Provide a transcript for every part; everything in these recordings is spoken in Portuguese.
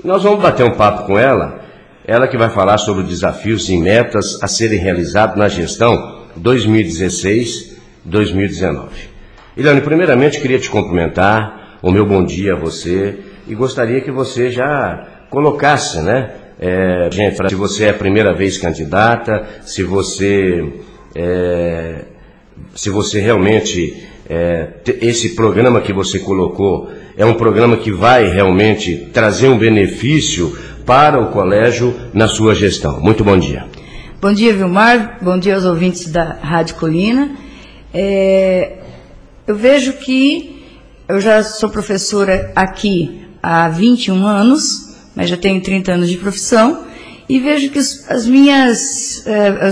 E nós vamos bater um papo com ela, ela que vai falar sobre desafios e metas a serem realizados na gestão 2016-2019. Eliane, primeiramente queria te cumprimentar, o meu bom dia a você, e gostaria que você já colocasse, né, gente, se você é a primeira vez candidata, se você realmente, esse programa que você colocou é um programa que vai realmente trazer um benefício para o colégio na sua gestão. Muito bom dia. Bom dia, Vilmar. Bom dia aos ouvintes da Rádio Colina. Eu vejo que eu já sou professora aqui há 21 anos, mas já tenho 30 anos de profissão, e vejo que os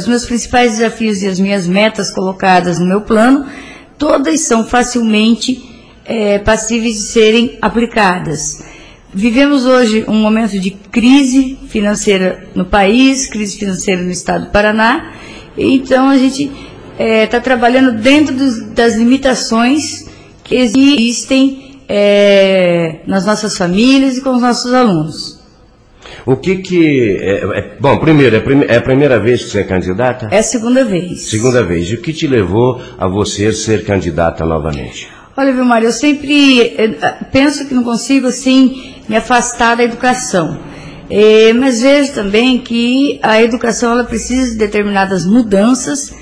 meus principais desafios e as minhas metas colocadas no meu plano, todas são facilmente passíveis de serem aplicadas. Vivemos hoje um momento de crise financeira no país, crise financeira no estado do Paraná, então a gente está trabalhando dentro das limitações que existem nas nossas famílias e com os nossos alunos. O que bom, primeiro, é a primeira vez que você é candidata? É a segunda vez. Segunda vez. E o que te levou a você ser candidata novamente? Olha, Vilmar, eu sempre penso que não consigo, assim, me afastar da educação. Mas vejo também que a educação ela precisa de determinadas mudanças,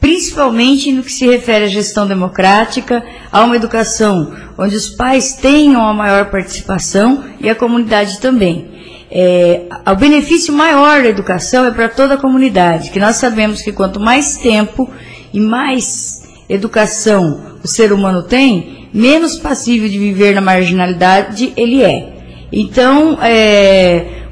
principalmente no que se refere à gestão democrática, a uma educação onde os pais tenham a maior participação e a comunidade também. O benefício maior da educação é para toda a comunidade, que nós sabemos que quanto mais tempo e mais educação o ser humano tem, menos passível de viver na marginalidade ele é. Então,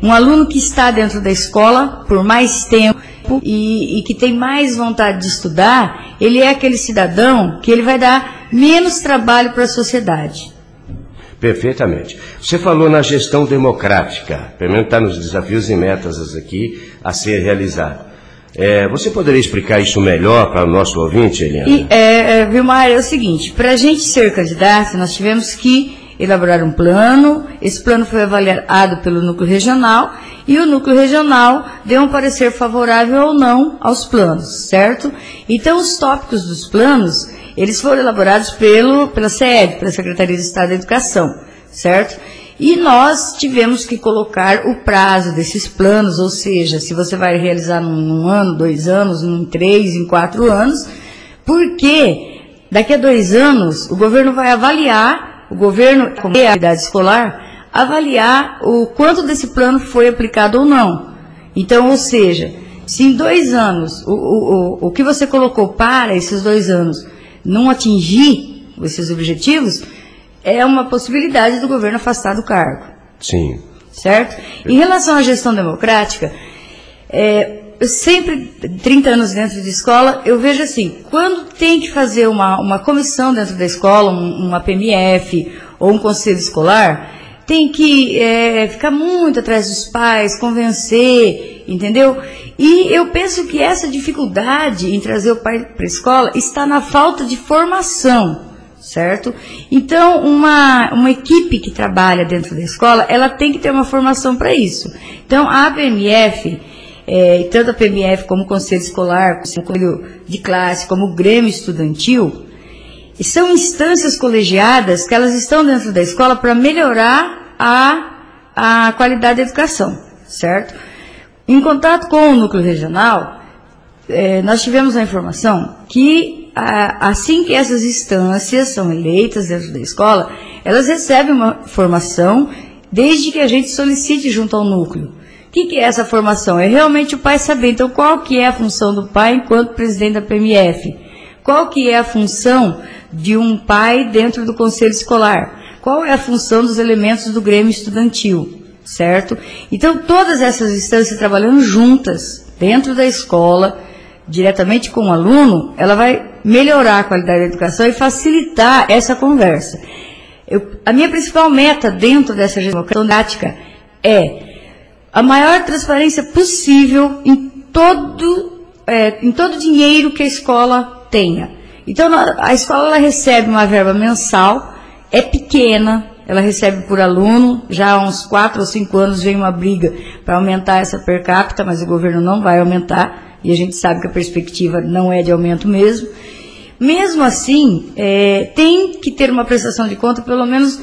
um aluno que está dentro da escola por mais tempo e que tem mais vontade de estudar, ele é aquele cidadão que ele vai dar menos trabalho para a sociedade. Perfeitamente. Você falou na gestão democrática, pelo menos está nos desafios e metas aqui a ser realizado. Você poderia explicar isso melhor para o nosso ouvinte, Eliane? Vilmar, é o seguinte, para a gente ser candidato, nós tivemos que elaborar um plano, esse plano foi avaliado pelo núcleo regional, e o núcleo regional deu um parecer favorável ou não aos planos, certo? Então, os tópicos dos planos, eles foram elaborados pela SED, pela Secretaria de Estado da Educação, certo? E nós tivemos que colocar o prazo desses planos, ou seja, se você vai realizar num ano, 2 anos, em 3, em 4 anos, porque daqui a 2 anos o governo vai avaliar, como é a unidade escolar, avaliar o quanto desse plano foi aplicado ou não. Então, ou seja, se em 2 anos o que você colocou para esses 2 anos não atingir esses objetivos, é uma possibilidade do governo afastar do cargo. Sim. Certo? Em relação à gestão democrática, eu sempre, 30 anos dentro de escola, eu vejo assim, quando tem que fazer uma comissão dentro da escola, uma PMF ou um conselho escolar, tem que ficar muito atrás dos pais, convencer, entendeu? E eu penso que essa dificuldade em trazer o pai para a escola está na falta de formação. Certo? Então, uma equipe que trabalha dentro da escola, ela tem que ter uma formação para isso. Então, a PMF, tanto a PMF como o Conselho Escolar, como o Conselho de Classe, como o Grêmio Estudantil, são instâncias colegiadas que elas estão dentro da escola para melhorar a qualidade da educação, certo? Em contato com o núcleo regional, nós tivemos a informação que assim que essas instâncias são eleitas dentro da escola, elas recebem uma formação desde que a gente solicite junto ao núcleo. O que é essa formação? É realmente o pai saber, então, qual que é a função do pai enquanto presidente da PMF? Qual que é a função de um pai dentro do conselho escolar? Qual é a função dos elementos do Grêmio Estudantil? Certo? Então, todas essas instâncias trabalhando juntas dentro da escola, diretamente com o aluno, ela vai melhorar a qualidade da educação e facilitar essa conversa. A minha principal meta dentro dessa gestão democrática é a maior transparência possível em todo o dinheiro que a escola tenha. Então, a escola ela recebe uma verba mensal, é pequena, ela recebe por aluno, já há uns 4 ou 5 anos vem uma briga para aumentar essa per capita, mas o governo não vai aumentar, e a gente sabe que a perspectiva não é de aumento mesmo. Mesmo assim, tem que ter uma prestação de conta pelo menos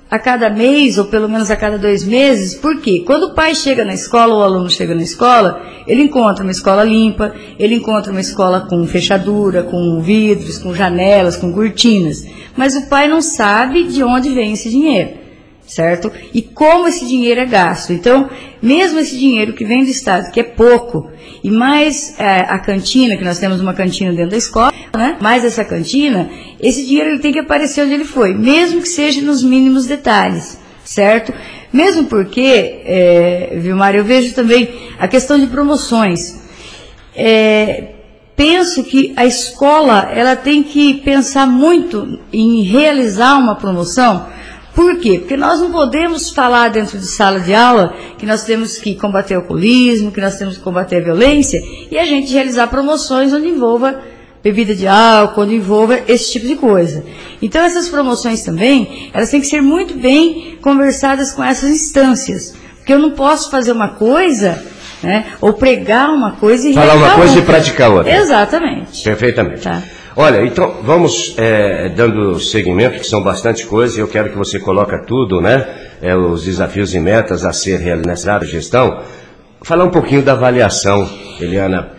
a cada mês, ou pelo menos a cada 2 meses. Por quê? Quando o pai chega na escola, ou o aluno chega na escola, ele encontra uma escola limpa, ele encontra uma escola com fechadura, com vidros, com janelas, com cortinas. Mas o pai não sabe de onde vem esse dinheiro, certo? E como esse dinheiro é gasto. Então, mesmo esse dinheiro que vem do Estado, que é pouco, e mais a cantina, que nós temos uma cantina dentro da escola, né? Mais essa cantina, esse dinheiro ele tem que aparecer onde ele foi, mesmo que seja nos mínimos detalhes, certo? Mesmo porque, Vilmar, eu vejo também a questão de promoções. Penso que a escola ela tem que pensar muito em realizar uma promoção. Por quê? Porque nós não podemos falar dentro de sala de aula que nós temos que combater o alcoolismo, que nós temos que combater a violência, e a gente realizar promoções onde envolva bebida de álcool, onde envolva esse tipo de coisa. Então, essas promoções também, elas têm que ser muito bem conversadas com essas instâncias. Porque eu não posso fazer uma coisa, né, ou pregar uma coisa e falar uma coisa e praticar outra. Exatamente. Perfeitamente. Tá. Olha, então vamos dando seguimento, que são bastante coisas, e eu quero que você coloque tudo, né? Os desafios e metas a ser realizados nessa área de gestão. Falar um pouquinho da avaliação, Eliana.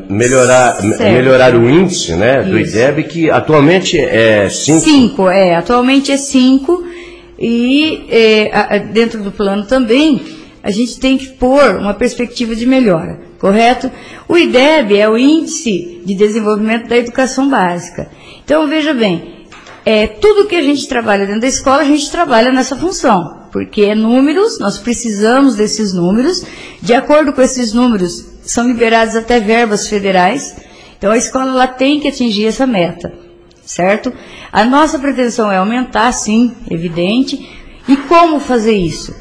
Melhorar o índice, né, do IDEB, que atualmente é 5. Atualmente é 5, e dentro do plano também a gente tem que pôr uma perspectiva de melhora, correto? O IDEB é o Índice de Desenvolvimento da Educação Básica. Então, veja bem, tudo que a gente trabalha dentro da escola, a gente trabalha nessa função, porque é números, nós precisamos desses números, de acordo com esses números, são liberadas até verbas federais, então a escola ela tem que atingir essa meta, certo? A nossa pretensão é aumentar, sim, evidente, e como fazer isso?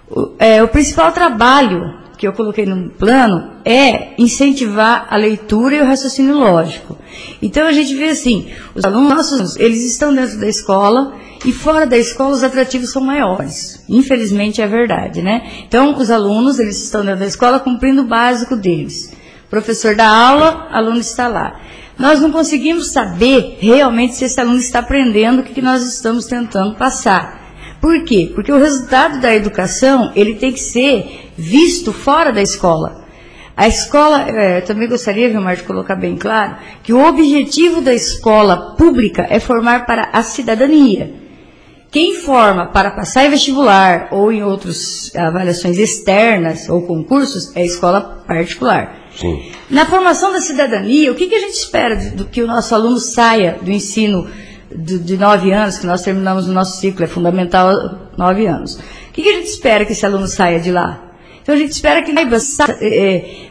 O principal trabalho que eu coloquei no plano é incentivar a leitura e o raciocínio lógico. Então a gente vê assim, os alunos, eles estão dentro da escola e fora da escola os atrativos são maiores. Infelizmente é verdade, né? Então os alunos, eles estão dentro da escola cumprindo o básico deles. O professor dá aula, o aluno está lá. Nós não conseguimos saber realmente se esse aluno está aprendendo o que nós estamos tentando passar. Por quê? Porque o resultado da educação, ele tem que ser visto fora da escola. A escola, também gostaria, Vilmar, de colocar bem claro, que o objetivo da escola pública é formar para a cidadania. Quem forma para passar em vestibular ou em outras avaliações externas ou concursos é a escola particular. Sim. Na formação da cidadania, o que a gente espera do que o nosso aluno saia do ensino de 9 anos, que nós terminamos o nosso ciclo, é fundamental 9 anos. O que a gente espera que esse aluno saia de lá? Então a gente espera que ele saiba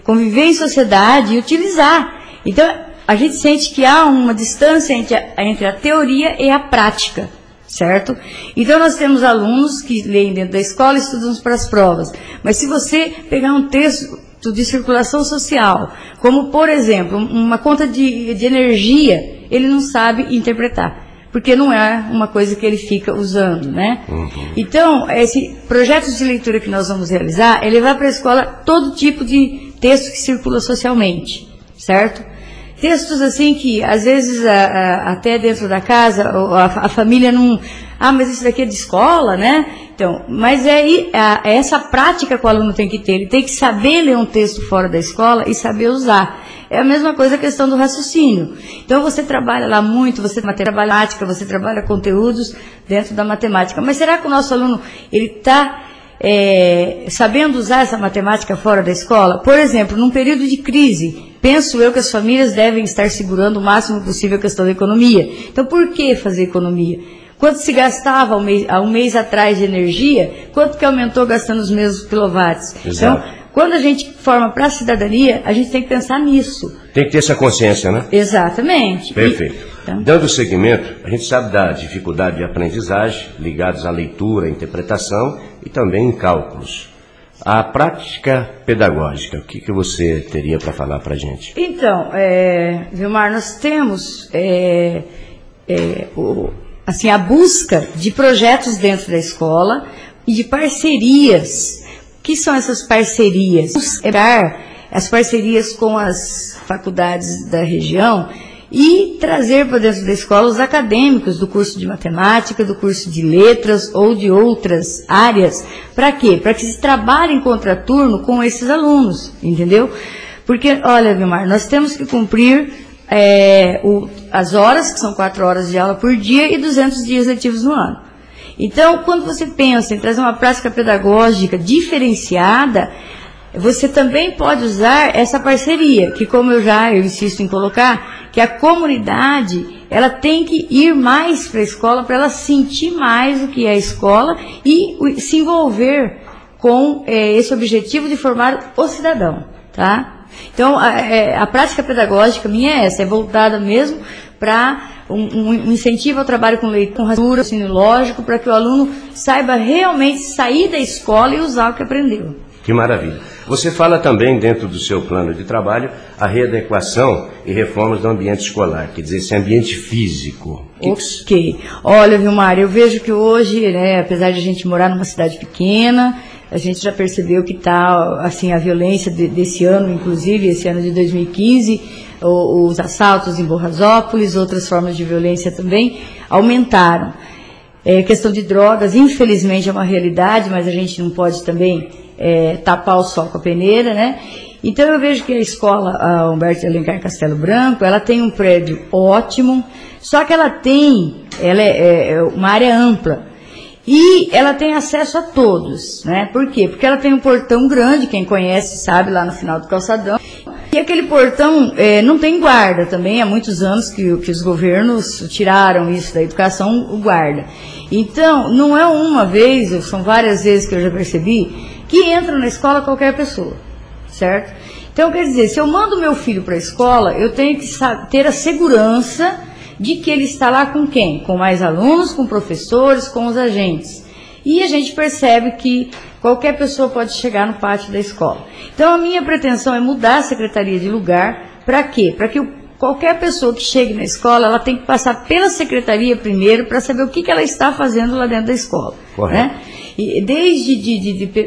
conviver em sociedade e utilizar. Então a gente sente que há uma distância entre a teoria e a prática, certo? Então nós temos alunos que leem dentro da escola e estudam para as provas. Mas se você pegar um texto de circulação social, como por exemplo, uma conta de energia, ele não sabe interpretar. Porque não é uma coisa que ele fica usando, né? Uhum. Então, esse projeto de leitura que nós vamos realizar, ele vai para a escola todo tipo de texto que circula socialmente, certo? Textos assim que, às vezes, até dentro da casa, a família não... mas isso daqui é de escola, né? Então, mas essa prática que o aluno tem que ter. Ele tem que saber ler um texto fora da escola e saber usar. É a mesma coisa a questão do raciocínio. Então, você trabalha lá muito, você trabalha matemática, você trabalha conteúdos dentro da matemática. Mas será que o nosso aluno ele está sabendo usar essa matemática fora da escola? Por exemplo, num período de crise, penso eu que as famílias devem estar segurando o máximo possível a questão da economia. Então, por que fazer economia? Quanto se gastava há um mês atrás de energia, quanto que aumentou gastando os mesmos quilowatts? Exato. Então, quando a gente forma para a cidadania, a gente tem que pensar nisso. Tem que ter essa consciência, né? Exatamente. Perfeito. Então, dando seguimento, a gente sabe da dificuldade de aprendizagem ligados à leitura, à interpretação e também em cálculos. A prática pedagógica, o que você teria para falar para a gente? Então, Vilmar, nós temos assim, a busca de projetos dentro da escola e de parcerias. O que são essas parcerias? Buscar as parcerias com as faculdades da região e trazer para dentro da escola os acadêmicos do curso de matemática, do curso de letras ou de outras áreas. Para quê? Para que se trabalhe em contraturno com esses alunos, entendeu? Porque, olha, Vilmar, nós temos que cumprir as horas, que são 4 horas de aula por dia e 200 dias letivos no ano. Então, quando você pensa em trazer uma prática pedagógica diferenciada, você também pode usar essa parceria, que como eu insisto em colocar, que a comunidade, ela tem que ir mais para a escola, para ela sentir mais o que é a escola e se envolver com esse objetivo de formar o cidadão, tá? Então, a prática pedagógica minha é essa, é voltada mesmo para um incentivo ao trabalho com leitura, com raciocínio, raciocínio lógico, para que o aluno saiba realmente sair da escola e usar o que aprendeu. Que maravilha. Você fala também, dentro do seu plano de trabalho, a readequação e reformas do ambiente escolar, quer dizer, esse ambiente físico. Ok. Olha, Vilmar, eu vejo que hoje, né, apesar de a gente morar numa cidade pequena, a gente já percebeu que está, assim, a violência desse ano, inclusive, esse ano de 2015, os assaltos em Borrasópolis, outras formas de violência também aumentaram. Questão de drogas, infelizmente, é uma realidade, mas a gente não pode também tapar o sol com a peneira, né? Então eu vejo que a escola a Humberto de Alencar Castelo Branco, ela tem um prédio ótimo, só que ela é uma área ampla e ela tem acesso a todos, né? Por quê? Porque ela tem um portão grande, quem conhece sabe, lá no final do calçadão, e aquele portão não tem guarda também, há muitos anos que os governos tiraram isso da educação, o guarda. Então, não é uma vez, são várias vezes que eu já percebi, que entra na escola qualquer pessoa, certo? Então, quer dizer, se eu mando meu filho para a escola, eu tenho que ter a segurança de que ele está lá com quem? Com mais alunos, com professores, com os agentes. E a gente percebe que qualquer pessoa pode chegar no pátio da escola. Então, a minha pretensão é mudar a secretaria de lugar. Para quê? Para que qualquer pessoa que chegue na escola, ela tem que passar pela secretaria primeiro para saber o que ela está fazendo lá dentro da escola. Correto. Né? E desde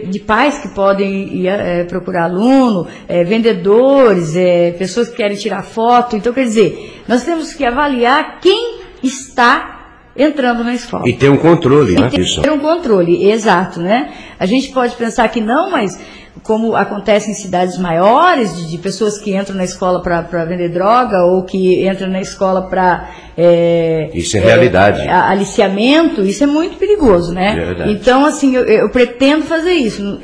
de pais que podem procurar aluno, vendedores, pessoas que querem tirar foto. Então, quer dizer, nós temos que avaliar quem está entrando na escola. E ter um controle, né? Ter um controle, exato, né? A gente pode pensar que não, mas como acontece em cidades maiores, de pessoas que entram na escola para vender droga, ou que entram na escola para... isso é realidade. Aliciamento, isso é muito perigoso, né? É verdade. Então, assim, eu pretendo fazer isso.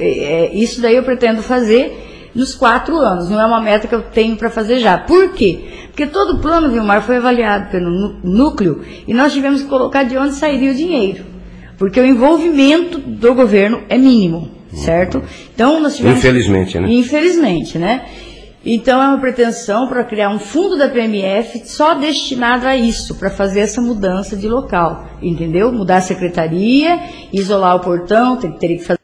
Isso daí eu pretendo fazer nos 4 anos. Não é uma meta que eu tenho para fazer já. Por quê? Porque todo o plano, Vilmar, foi avaliado pelo núcleo e nós tivemos que colocar de onde sairia o dinheiro. Porque o envolvimento do governo é mínimo, certo? Então, nós tivemos... Infelizmente, né? Infelizmente, né? Então, é uma pretensão para criar um fundo da PMF só destinado a isso, para fazer essa mudança de local, entendeu? Mudar a secretaria, isolar o portão, teria que fazer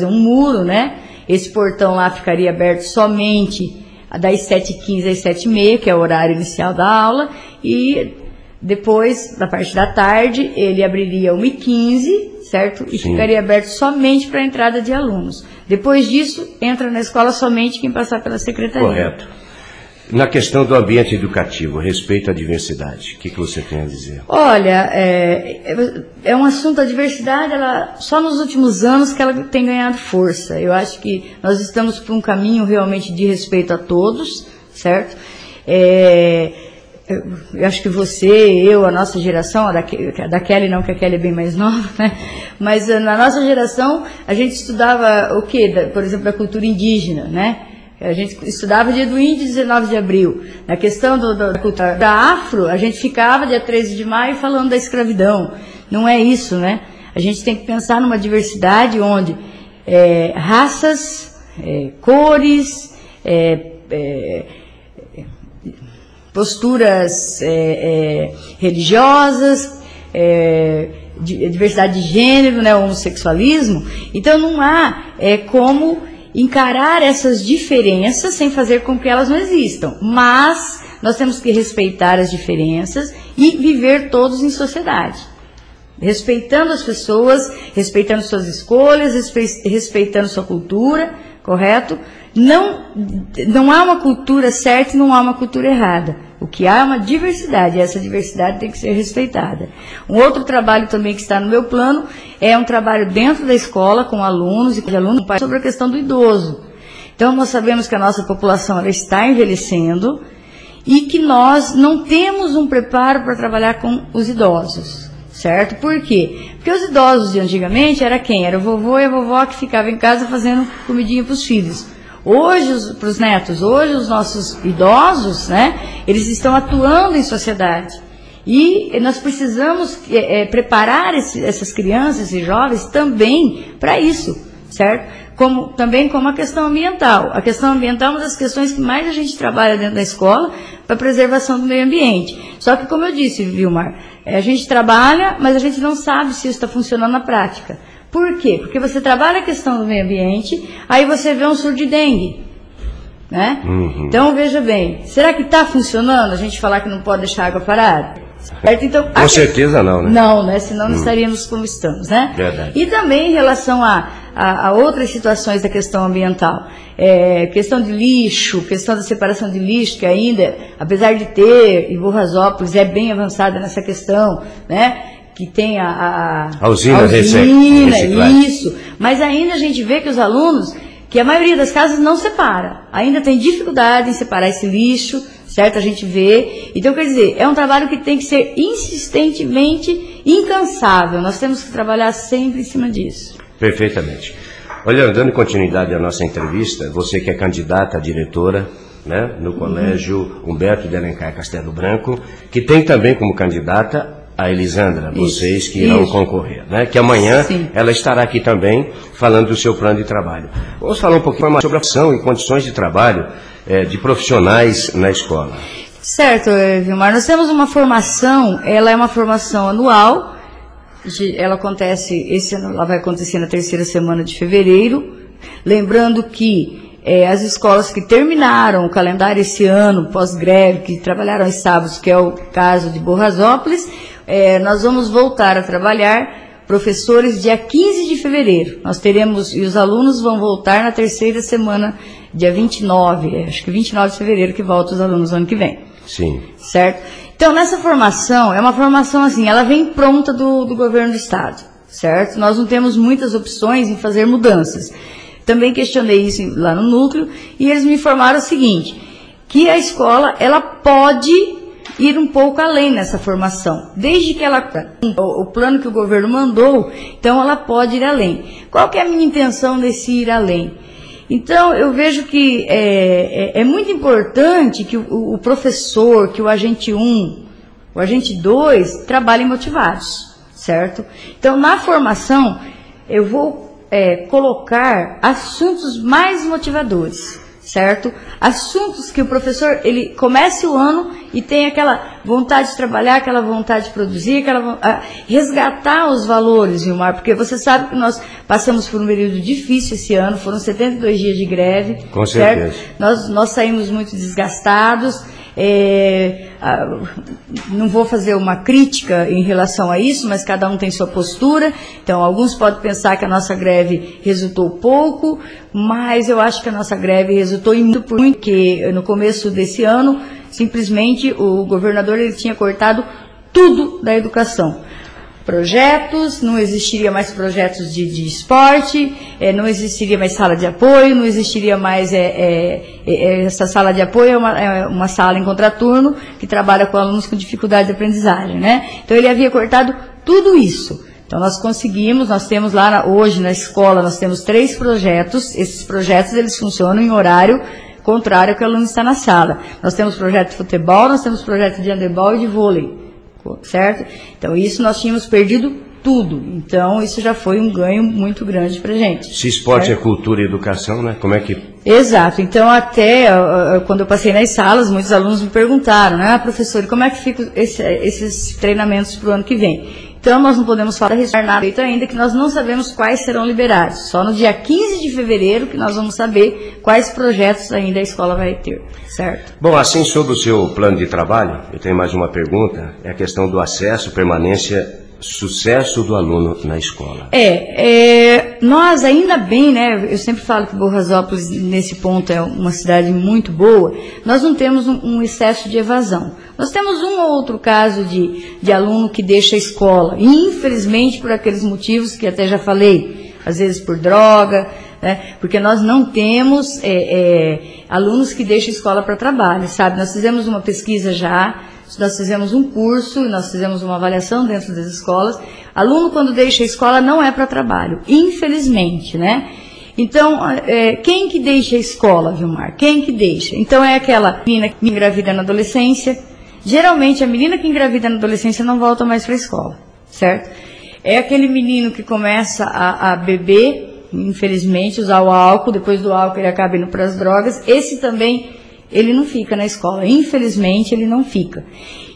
um muro, né? Esse portão lá ficaria aberto somente das 7h15 às 7h30, que é o horário inicial da aula, e depois, da parte da tarde, ele abriria 1h15, certo? E Sim. Ficaria aberto somente para a entrada de alunos. Depois disso, entra na escola somente quem passar pela secretaria. Correto. Na questão do ambiente educativo, respeito à diversidade, o que você tem a dizer? Olha, é um assunto, a diversidade, só nos últimos anos que ela tem ganhado força. Eu acho que nós estamos por um caminho realmente de respeito a todos, certo? Eu acho que você, a nossa geração, a da Kelly não, que a Kelly é bem mais nova, né? Mas na nossa geração, a gente estudava o quê? Por exemplo, da cultura indígena, né? A gente estudava dia do índio, 19 de abril. Na questão da cultura da afro, a gente ficava dia 13 de maio falando da escravidão. Não é isso, né? A gente tem que pensar numa diversidade onde raças, cores, posturas religiosas, diversidade de gênero, né, homossexualismo. Então não há como encarar essas diferenças sem fazer com que elas não existam. Mas nós temos que respeitar as diferenças e viver todos em sociedade. Respeitando as pessoas, respeitando suas escolhas, respeitando sua cultura, correto? Não há uma cultura certa e não há uma cultura errada. O que há é uma diversidade, e essa diversidade tem que ser respeitada. Um outro trabalho também que está no meu plano é um trabalho dentro da escola com alunos e com alunos sobre a questão do idoso. Então, nós sabemos que a nossa população ela está envelhecendo e que nós não temos um preparo para trabalhar com os idosos, certo? Por quê? Porque os idosos de antigamente era quem? Era o vovô e a vovó que ficava em casa fazendo comidinha para os filhos. Hoje, para os netos, hoje os nossos idosos, né, eles estão atuando em sociedade. E nós precisamos preparar essas crianças, esses jovens, também para isso, certo? Também como a questão ambiental. A questão ambiental é uma das questões que mais a gente trabalha dentro da escola para a preservação do meio ambiente. Só que, como eu disse, Vilmar, a gente trabalha, mas a gente não sabe se isso está funcionando na prática. Por quê? Porque você trabalha a questão do meio ambiente, aí você vê um surto de dengue, né? Então, veja bem, será que está funcionando a gente falar que não pode deixar a água parada? Certo? Então, com certeza não, né? Não, né? Senão não estaríamos como estamos, né? Verdade. E também em relação a outras situações da questão ambiental, questão de lixo, questão da separação de lixo, que ainda, apesar de ter, em Borrasópolis é bem avançada nessa questão, né? Que tem a usina, isso. Mas ainda a gente vê que os alunos, que a maioria das casas não separa, ainda tem dificuldade em separar esse lixo, certo? A gente vê. Então, quer dizer, é um trabalho que tem que ser insistentemente incansável. Nós temos que trabalhar sempre em cima disso. Perfeitamente. Olha, dando continuidade à nossa entrevista, você que é candidata a diretora, né, no Colégio Humberto de Alencar Castelo Branco, que tem também como candidata a Elisandra, vocês que irão concorrer, né? Que amanhã ela estará aqui também falando do seu plano de trabalho. Vamos falar um pouquinho mais sobre a ação e condições de trabalho de profissionais na escola. Certo, Vilmar. Nós temos uma formação, ela é uma formação anual, ela acontece, esse ano ela vai acontecer na 3ª semana de fevereiro, lembrando que as escolas que terminaram o calendário esse ano, pós-greve, que trabalharam aos sábados, que é o caso de Borrasópolis, nós vamos voltar a trabalhar professores dia 15 de fevereiro. Nós teremos, e os alunos vão voltar na 3ª semana, dia 29, acho que 29 de fevereiro que volta os alunos ano que vem. Sim. Certo? Então, nessa formação, é uma formação assim, ela vem pronta do governo do Estado, certo? Nós não temos muitas opções em fazer mudanças. Também questionei isso lá no núcleo e eles me informaram o seguinte, que a escola, ela pode ir um pouco além nessa formação, desde que ela, o plano que o governo mandou, então ela pode ir além. Qual que é a minha intenção nesse ir além? Então, eu vejo que é muito importante que o professor, que o agente 1, o agente 2, trabalhem motivados, certo? Então, na formação, eu vou colocar assuntos mais motivadores, certo? Assuntos que o professor, ele comece o ano e tem aquela vontade de trabalhar, aquela vontade de produzir, resgatar os valores, Vilmar, porque você sabe que nós passamos por um período difícil esse ano, foram 72 dias de greve. Com certeza. Nós saímos muito desgastados. Não vou fazer uma crítica em relação a isso, mas cada um tem sua postura. Então, alguns podem pensar que a nossa greve resultou pouco, mas eu acho que a nossa greve resultou em muito, porque no começo desse ano, simplesmente o governador ele tinha cortado tudo da educação. Projetos, não existiria mais projetos de esporte, não existiria mais sala de apoio, não existiria mais essa sala de apoio, é uma sala em contraturno que trabalha com alunos com dificuldade de aprendizagem, né? Então ele havia cortado tudo isso. Então nós conseguimos, nós temos lá hoje na escola, nós temos 3 projetos, esses projetos eles funcionam em horário contrário ao que o aluno está na sala. Nós temos projeto de futebol, nós temos projeto de handebol e de vôlei. Certo? Então, isso nós tínhamos perdido tudo. Então, isso já foi um ganho muito grande para a gente. Se esporte é cultura e educação, né? Como é que... Exato. Então, até quando eu passei nas salas, muitos alunos me perguntaram, né? Professor, como é que ficam esses treinamentos para o ano que vem? Então, nós não podemos falar nada ainda, que nós não sabemos quais serão liberados. Só no dia 15 de fevereiro que nós vamos saber quais projetos ainda a escola vai ter, certo? Bom, assim, sobre o seu plano de trabalho, eu tenho mais uma pergunta, é a questão do acesso, permanência, sucesso do aluno na escola. Nós ainda bem, né, eu sempre falo que Borrasópolis, nesse ponto, é uma cidade muito boa, nós não temos um excesso de evasão. Nós temos um ou outro caso de aluno que deixa a escola, e infelizmente por aqueles motivos que até já falei, às vezes por droga, né, porque nós não temos alunos que deixam a escola para trabalho, sabe? Nós fizemos uma pesquisa já, nós fizemos um curso, nós fizemos uma avaliação dentro das escolas. Aluno, quando deixa a escola, não é para trabalho, infelizmente, né? Então, quem que deixa a escola, Vilmar? Quem que deixa? Então, é aquela menina que engravida na adolescência. Geralmente, a menina que engravida na adolescência não volta mais para a escola, certo? É aquele menino que começa a beber, infelizmente, usar o álcool, depois do álcool ele acaba indo para as drogas. Esse também, ele não fica na escola, infelizmente ele não fica.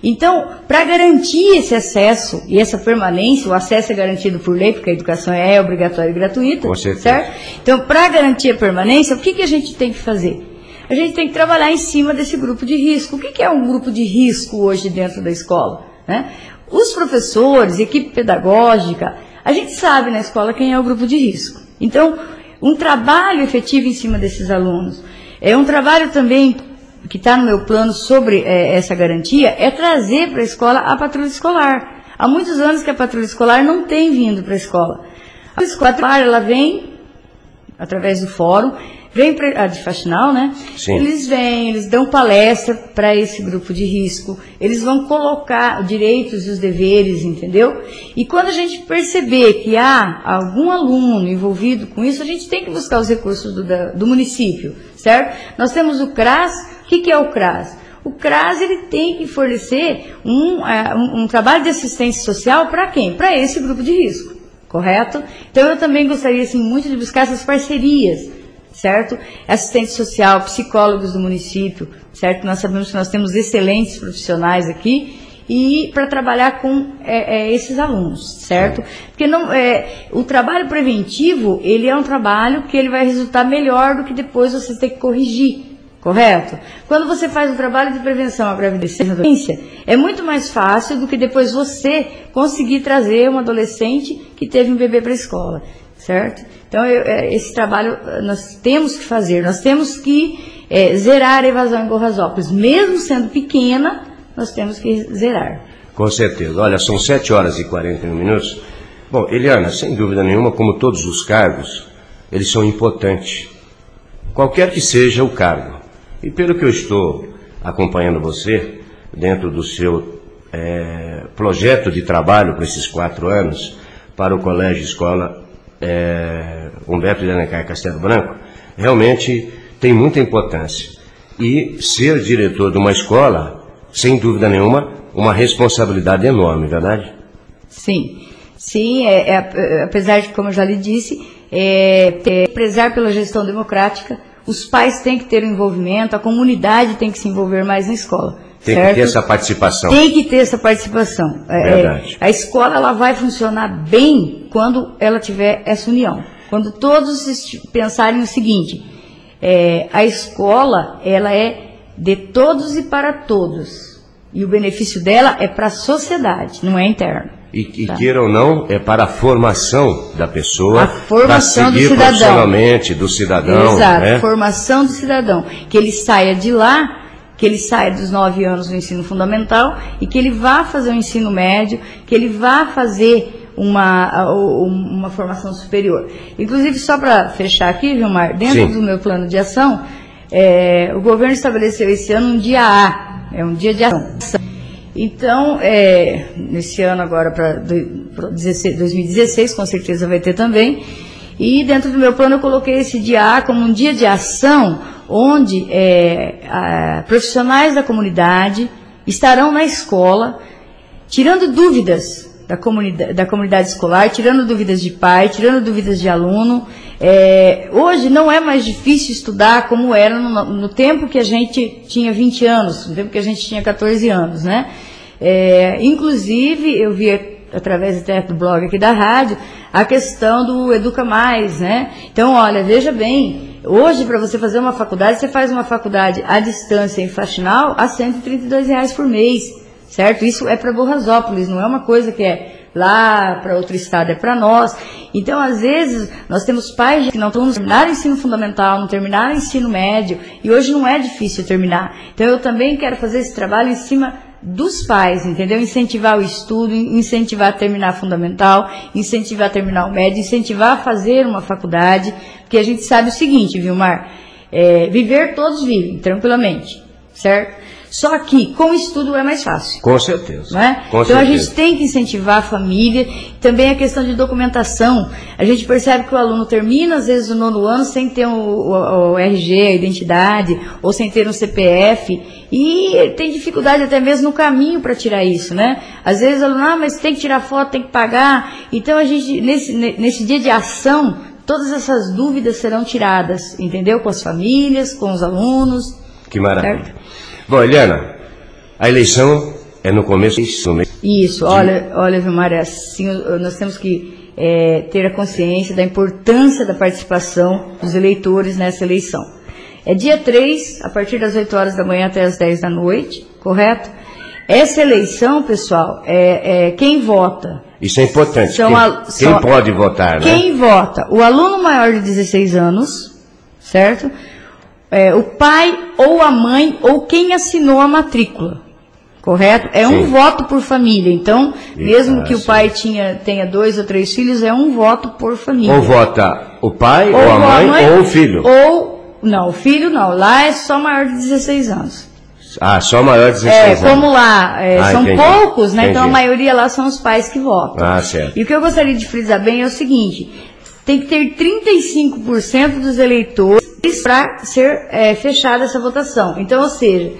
Então, para garantir esse acesso e essa permanência, o acesso é garantido por lei, porque a educação é obrigatória e gratuita, certo? Então, para garantir a permanência, o que a gente tem que fazer? A gente tem que trabalhar em cima desse grupo de risco. O que é um grupo de risco hoje dentro da escola, né? Os professores, equipe pedagógica, a gente sabe na escola quem é o grupo de risco. Então, um trabalho efetivo em cima desses alunos. É um trabalho também que está no meu plano sobre essa garantia, é trazer para a escola a patrulha escolar. Há muitos anos que a patrulha escolar não tem vindo para a escola. A patrulha escolar, ela vem, através do fórum, vem para a de faxinal, né? Sim. Eles vêm, eles dão palestra para esse grupo de risco, eles vão colocar direitos e os deveres, entendeu? E quando a gente perceber que há algum aluno envolvido com isso, a gente tem que buscar os recursos do município, certo? Nós temos o CRAS. O que é o CRAS? O CRAS, ele tem que fornecer um trabalho de assistência social para quem? Para esse grupo de risco, correto? Então, eu também gostaria, assim, muito de buscar essas parcerias, certo? Assistente social, psicólogos do município, certo? Nós sabemos que nós temos excelentes profissionais aqui, e para trabalhar com esses alunos, certo? Porque o trabalho preventivo, ele é um trabalho que ele vai resultar melhor do que depois você ter que corrigir, correto? Quando você faz o trabalho de prevenção à gravidez e adolescência, é muito mais fácil do que depois você conseguir trazer um adolescente que teve um bebê para a escola, certo? Então, esse trabalho nós temos que fazer, nós temos que zerar a evasão em Borrasópolis. Mesmo sendo pequena, nós temos que zerar. Com certeza. Olha, são 7 horas e 41 minutos. Bom, Eliana, sem dúvida nenhuma, como todos os cargos, eles são importantes. Qualquer que seja o cargo. E pelo que eu estou acompanhando você, dentro do seu projeto de trabalho para esses 4 anos, para o Colégio Escola Humberto de Alencar Castelo Branco, realmente tem muita importância. E ser diretor de uma escola, sem dúvida nenhuma, uma responsabilidade enorme, verdade? Sim. Sim, apesar de, como eu já lhe disse, prezar pela gestão democrática, os pais têm que ter um envolvimento, a comunidade tem que se envolver mais na escola. Tem certo? Que ter essa participação. Tem que ter essa participação. Verdade. A escola, ela vai funcionar bem quando ela tiver essa união. Quando todos pensarem o seguinte, a escola, ela é de todos e para todos. E o benefício dela é para a sociedade, não é interno. E tá? Queira ou não, é para a formação da pessoa, a formação para seguir do cidadão. Profissionalmente do cidadão. Exato, né? Formação do cidadão. Que ele saia de lá, que ele saia dos 9 anos do ensino fundamental e que ele vá fazer o ensino médio, que ele vá fazer uma formação superior. Inclusive, só para fechar aqui, Vilmar, dentro do meu plano de ação, o governo estabeleceu esse ano um dia A, um dia de ação. Então, nesse ano agora, para 2016, com certeza vai ter também, e dentro do meu plano eu coloquei esse dia A como um dia de ação, onde profissionais da comunidade estarão na escola, tirando dúvidas da comunidade escolar, tirando dúvidas de pai, tirando dúvidas de aluno. Hoje não é mais difícil estudar como era no tempo que a gente tinha 20 anos, no tempo que a gente tinha 14 anos, né? Inclusive, eu vi através até do blog aqui da rádio, a questão do Educa Mais, né? Então, olha, veja bem, hoje para você fazer uma faculdade, você faz uma faculdade à distância em Faxinal a R$ 132 por mês, certo? Isso é para Borrasópolis, não é uma coisa que é lá para outro estado, é para nós. Então, às vezes, nós temos pais que não terminaram ensino fundamental, não terminaram ensino médio, e hoje não é difícil terminar. Então, eu também quero fazer esse trabalho em cima dos pais, entendeu? Incentivar o estudo, incentivar a terminar fundamental, incentivar a terminar o médio, incentivar a fazer uma faculdade, porque a gente sabe o seguinte, Vilmar, viver todos vivem, tranquilamente, certo? Só que com o estudo é mais fácil. Com certeza. Não é? Com então certeza. A gente tem que incentivar a família, também a questão de documentação. A gente percebe que o aluno termina, às vezes, o 9º ano sem ter o RG, a identidade, ou sem ter um CPF, e tem dificuldade até mesmo no caminho para tirar isso, né? Às vezes o aluno, mas tem que tirar foto, tem que pagar. Então a gente, nesse dia de ação, todas essas dúvidas serão tiradas, entendeu? Com as famílias, com os alunos. Que maravilha. Certo? Bom, Eliana, a eleição é no começo do mês. Isso, olha, Vilmar, assim, nós temos que ter a consciência da importância da participação dos eleitores nessa eleição. É dia 3, a partir das 8 horas da manhã até as 10 da noite, correto? Essa eleição, pessoal, quem vota. Isso é importante. Quem pode votar, né? Quem vota? O aluno maior de 16 anos, certo? O pai ou a mãe ou quem assinou a matrícula, correto? Um voto por família. Então, mesmo que o pai tenha 2 ou 3 filhos, é um voto por família. Ou vota o pai, ou a mãe, ou o filho. Não, o filho não. Lá é só maior de 16 anos. Ah, só maior de 16 anos. Como lá são entendi. poucos, né? Entendi. Então a maioria lá são os pais que votam. Ah, certo. E o que eu gostaria de frisar bem é o seguinte: tem que ter 35% dos eleitores para ser fechada essa votação. Então, ou seja,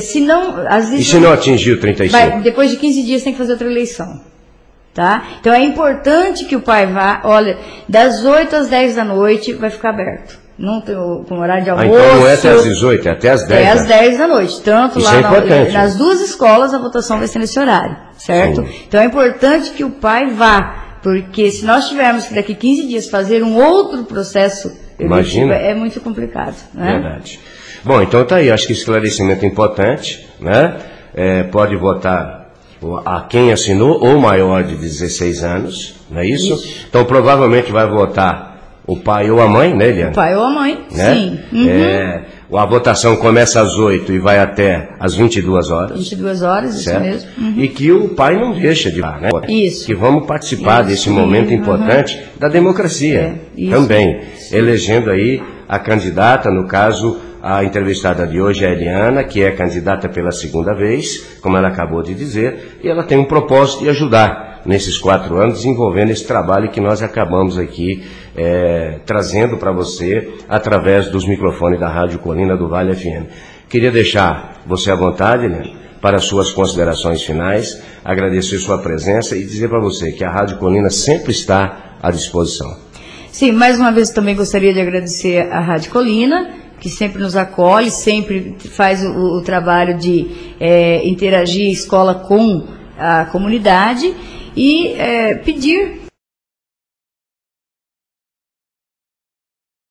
se não... E se não atingir o 35%? Depois de 15 dias tem que fazer outra eleição. Tá? Então é importante que o pai vá, olha, das 8 às 10 da noite vai ficar aberto. Não tem com horário de almoço. Então não é até às 18, é até às 10. É às 10 da noite. Tanto isso lá nas 2 escolas a votação vai ser nesse horário, certo? Sim. Então é importante que o pai vá, porque se nós tivermos que daqui 15 dias fazer um outro processo eletivo, é muito complicado, né? Verdade. Bom, então tá aí, acho que esclarecimento importante, né? Pode votar a quem assinou ou maior de 16 anos, não é isso? Então provavelmente vai votar o pai ou a mãe, né, Eliana? O pai ou a mãe, né? Sim. A votação começa às 8 e vai até às 22 horas. 22 horas, certo? Isso mesmo. E que o pai não deixa de votar, né? Isso. Que vamos participar desse momento importante da democracia também, elegendo aí a candidata, no caso, a entrevistada de hoje é a Eliana, que é candidata pela 2ª vez, como ela acabou de dizer, e ela tem um propósito de ajudar nesses 4 anos, desenvolvendo esse trabalho que nós acabamos aqui trazendo para você através dos microfones da Rádio Colina do Vale FM. Queria deixar você à vontade, né, para suas considerações finais, agradecer sua presença e dizer para você que a Rádio Colina sempre está à disposição. Sim, mais uma vez também gostaria de agradecer a Rádio Colina, que sempre nos acolhe, sempre faz o trabalho de interagir a escola com a comunidade e pedir